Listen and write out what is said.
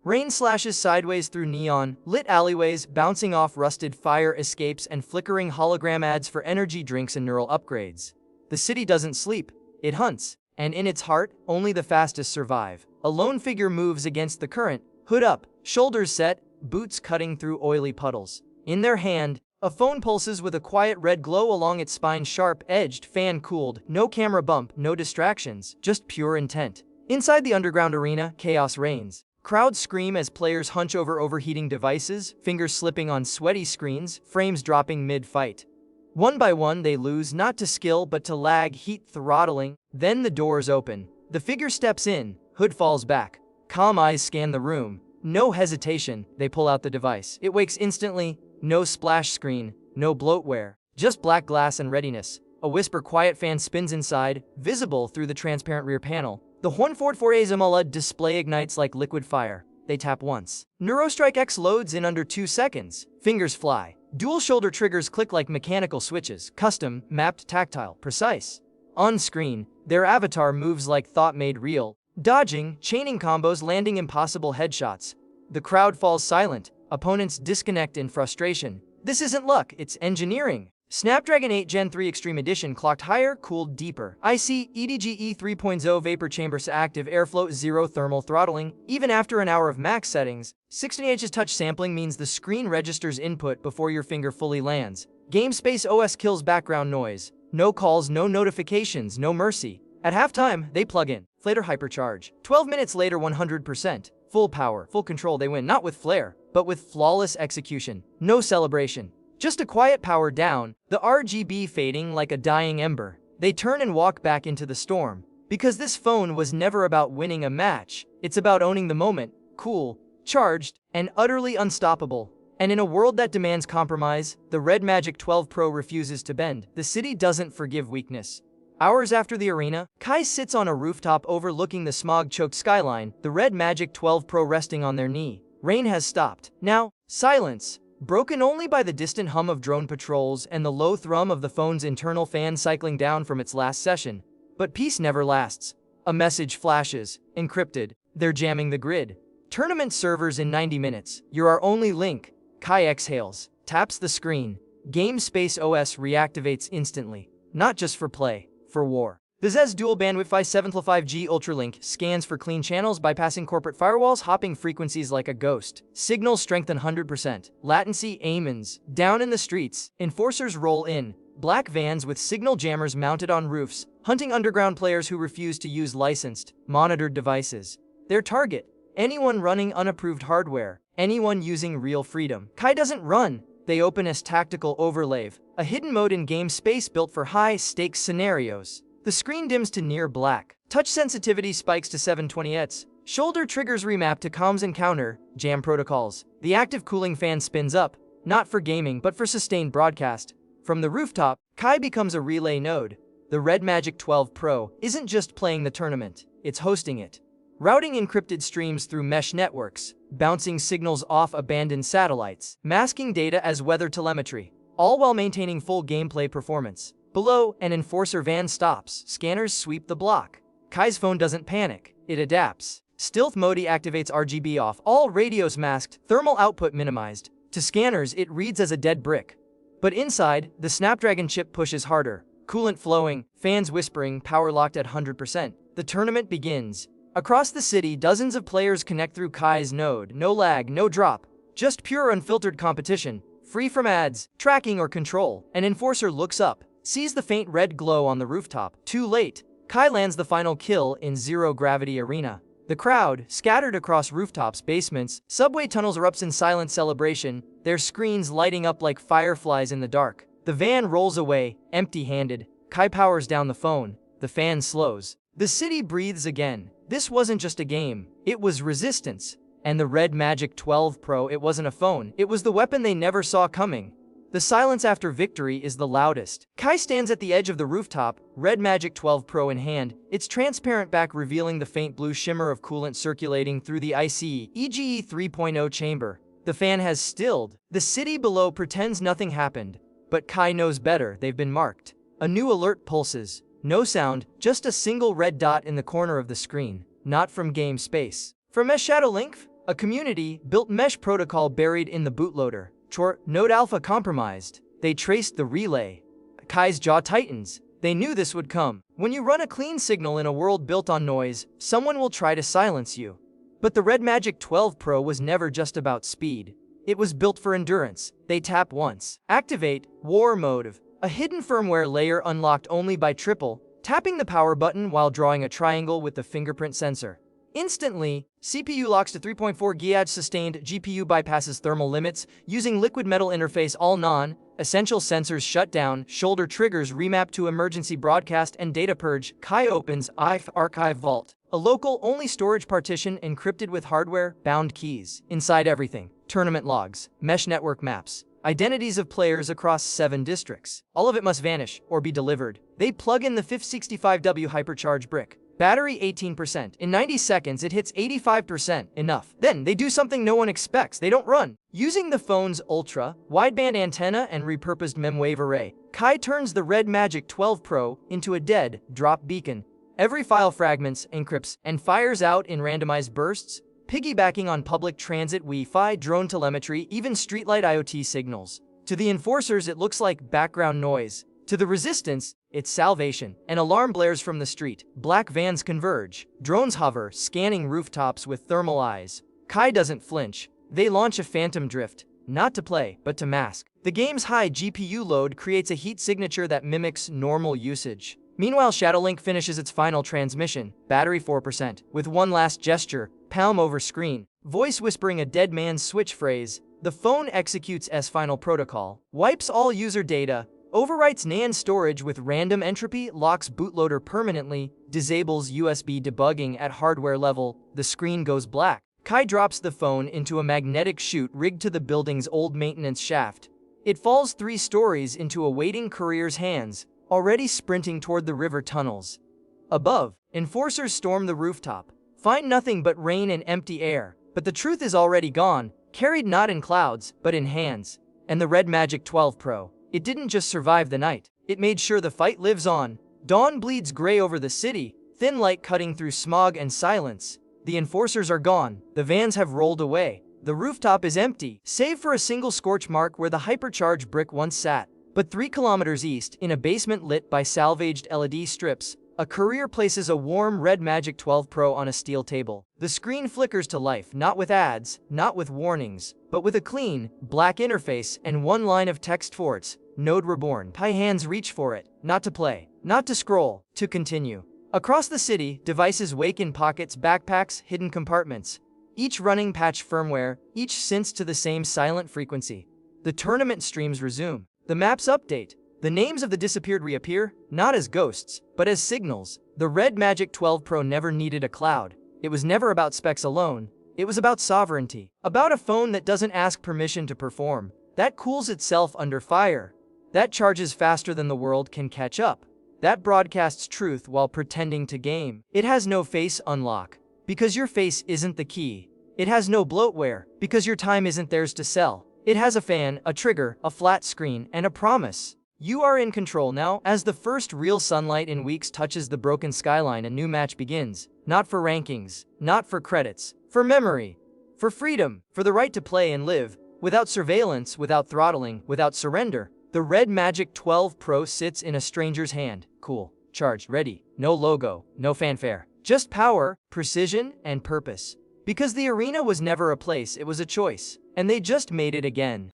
Rain slashes sideways through neon-lit alleyways, bouncing off rusted fire escapes and flickering hologram ads for energy drinks and neural upgrades. The city doesn't sleep, it hunts, and in its heart, only the fastest survive. A lone figure moves against the current, hood up, shoulders set, boots cutting through oily puddles. In their hand, a phone pulses with a quiet red glow along its spine, sharp-edged, fan-cooled, no camera bump, no distractions, just pure intent. Inside the underground arena, chaos reigns. Crowds scream as players hunch over overheating devices, fingers slipping on sweaty screens, frames dropping mid-fight. One by one they lose, not to skill but to lag, heat throttling. Then the doors open. The figure steps in, hood falls back. Calm eyes scan the room. No hesitation, they pull out the device. It wakes instantly, no splash screen, no bloatware, just black glass and readiness. A whisper quiet fan spins inside, visible through the transparent rear panel. The 144A's AMOLED display ignites like liquid fire. They tap once. NeuroStrike X loads in under 2 seconds. Fingers fly. Dual shoulder triggers click like mechanical switches, custom, mapped, tactile, precise. On screen, their avatar moves like thought made real, dodging, chaining combos, landing impossible headshots. The crowd falls silent. Opponents disconnect in frustration. This isn't luck, it's engineering. Snapdragon 8 Gen 3 Extreme Edition clocked higher, cooled deeper. IC EDGE 3.0 vapor chambers active airflow, zero thermal throttling. Even after an hour of max settings, 16Hz touch sampling means the screen registers input before your finger fully lands. GameSpace OS kills background noise. No calls, no notifications, no mercy. At halftime, they plug in. Flater hypercharge. 12 minutes later, 100%. Full power, full control, they win, not with flair, but with flawless execution. No celebration. Just a quiet power down, the RGB fading like a dying ember. They turn and walk back into the storm. Because this phone was never about winning a match. It's about owning the moment, cool, charged, and utterly unstoppable. And in a world that demands compromise, the Redmagic 12 Pro refuses to bend. The city doesn't forgive weakness. Hours after the arena, Kai sits on a rooftop overlooking the smog-choked skyline, the Redmagic 12 Pro resting on their knee. Rain has stopped. Now, silence. Broken only by the distant hum of drone patrols and the low thrum of the phone's internal fan cycling down from its last session. But peace never lasts. A message flashes. Encrypted. They're jamming the grid. Tournament servers in 90 minutes. You're our only link. Kai exhales. Taps the screen. GameSpace OS reactivates instantly. Not just for play. For war. The ZES dual bandwidth 575G Ultralink scans for clean channels, bypassing corporate firewalls, hopping frequencies like a ghost. Signal strength 100%. Latency amens. Down in the streets, enforcers roll in. Black vans with signal jammers mounted on roofs, hunting underground players who refuse to use licensed, monitored devices. Their target: anyone running unapproved hardware, anyone using real freedom. Kai doesn't run. They open as tactical overlay, a hidden mode in game space built for high-stakes scenarios. The screen dims to near black. Touch sensitivity spikes to 720 Hz. Shoulder triggers remap to comms and counter jam protocols. The active cooling fan spins up, not for gaming but for sustained broadcast. From the rooftop, Kai becomes a relay node. The Redmagic 12 Pro isn't just playing the tournament, it's hosting it. Routing encrypted streams through mesh networks, bouncing signals off abandoned satellites, masking data as weather telemetry, all while maintaining full gameplay performance. Below, an enforcer van stops. Scanners sweep the block. Kai's phone doesn't panic. It adapts. Stealth mode activates RGB off. All radios masked, thermal output minimized. To scanners, it reads as a dead brick. But inside, the Snapdragon chip pushes harder. Coolant flowing, fans whispering, power locked at 100%. The tournament begins. Across the city, dozens of players connect through Kai's node. No lag, no drop. Just pure unfiltered competition. Free from ads, tracking, or control. An enforcer looks up, sees the faint red glow on the rooftop. Too late. Kai lands the final kill in zero-gravity arena. The crowd, scattered across rooftops, basements, subway tunnels, erupts in silent celebration, their screens lighting up like fireflies in the dark. The van rolls away, empty-handed. Kai powers down the phone. The fan slows. The city breathes again. This wasn't just a game. It was resistance. And the Redmagic 12 Pro, it wasn't a phone. It was the weapon they never saw coming. The silence after victory is the loudest. Kai stands at the edge of the rooftop, Redmagic 12 Pro in hand, its transparent back revealing the faint blue shimmer of coolant circulating through the IC EGE 3.0 chamber. The fan has stilled. The city below pretends nothing happened. But Kai knows better. They've been marked. A new alert pulses. No sound, just a single red dot in the corner of the screen. Not from game space. From Mesh Shadow Link? A community-built mesh protocol buried in the bootloader. Node Alpha compromised. They traced the relay. Kai's jaw tightens. They knew this would come. When you run a clean signal in a world built on noise, someone will try to silence you. But the Redmagic 12 Pro was never just about speed. It was built for endurance. They tap once. Activate War Mode. A hidden firmware layer unlocked only by tapping the power button while drawing a triangle with the fingerprint sensor. Instantly, CPU locks to 3.4 GHz sustained, GPU bypasses thermal limits, using liquid metal interface, all non-essential sensors shut down, shoulder triggers remap to emergency broadcast and data purge. Kai opens IF Archive Vault, a local-only storage partition encrypted with hardware-bound keys. Inside everything, tournament logs, mesh network maps, identities of players across 7 districts. All of it must vanish or be delivered. They plug in the 565W hypercharge brick. Battery 18%. In 90 seconds, it hits 85%. Enough. Then they do something no one expects. They don't run. Using the phone's ultra-wideband antenna and repurposed MEMWave array, Kai turns the Redmagic 12 Pro into a dead-drop beacon. Every file fragments, encrypts, and fires out in randomized bursts, piggybacking on public transit Wi-Fi, drone telemetry, even streetlight IoT signals. To the enforcers, it looks like background noise. To the resistance, it's salvation. An alarm blares from the street. Black vans converge. Drones hover, scanning rooftops with thermal eyes. Kai doesn't flinch. They launch a phantom drift. Not to play, but to mask. The game's high GPU load creates a heat signature that mimics normal usage. Meanwhile, Shadowlink finishes its final transmission, battery 4%, with one last gesture, palm over screen, voice whispering a dead man's switch phrase. The phone executes S-Final protocol, wipes all user data, overwrites NAND storage with random entropy, locks bootloader permanently, disables USB debugging at hardware level. The screen goes black. Kai drops the phone into a magnetic chute rigged to the building's old maintenance shaft. It falls 3 stories into a waiting courier's hands, already sprinting toward the river tunnels. Above, enforcers storm the rooftop, find nothing but rain and empty air. But the truth is already gone, carried not in clouds, but in hands. And the Redmagic 12 Pro, it didn't just survive the night. It made sure the fight lives on. Dawn bleeds gray over the city, thin light cutting through smog and silence. The enforcers are gone. The vans have rolled away. The rooftop is empty, save for a single scorch mark where the hypercharge brick once sat. But 3 kilometers east, in a basement lit by salvaged LED strips, a courier places a warm Redmagic 12 Pro on a steel table. The screen flickers to life, not with ads, not with warnings, but with a clean, black interface and one line of text for its Node Reborn. Kai hands reach for it, not to play, not to scroll, to continue. Across the city, devices wake in pockets, backpacks, hidden compartments. Each running patch firmware, each syncs to the same silent frequency. The tournament streams resume. The maps update. The names of the disappeared reappear, not as ghosts, but as signals. The Redmagic 12 Pro never needed a cloud. It was never about specs alone. It was about sovereignty. About a phone that doesn't ask permission to perform. That cools itself under fire. That charges faster than the world can catch up. That broadcasts truth while pretending to game. It has no face unlock, because your face isn't the key. It has no bloatware, because your time isn't theirs to sell. It has a fan, a trigger, a flat screen, and a promise. You are in control now. As the first real sunlight in weeks touches the broken skyline, a new match begins. Not for rankings, not for credits, for memory, for freedom, for the right to play and live, without surveillance, without throttling, without surrender. The Redmagic 12 Pro sits in a stranger's hand, cool, charged, ready. No logo, no fanfare, just power, precision, and purpose. Because the arena was never a place, it was a choice. And they just made it again.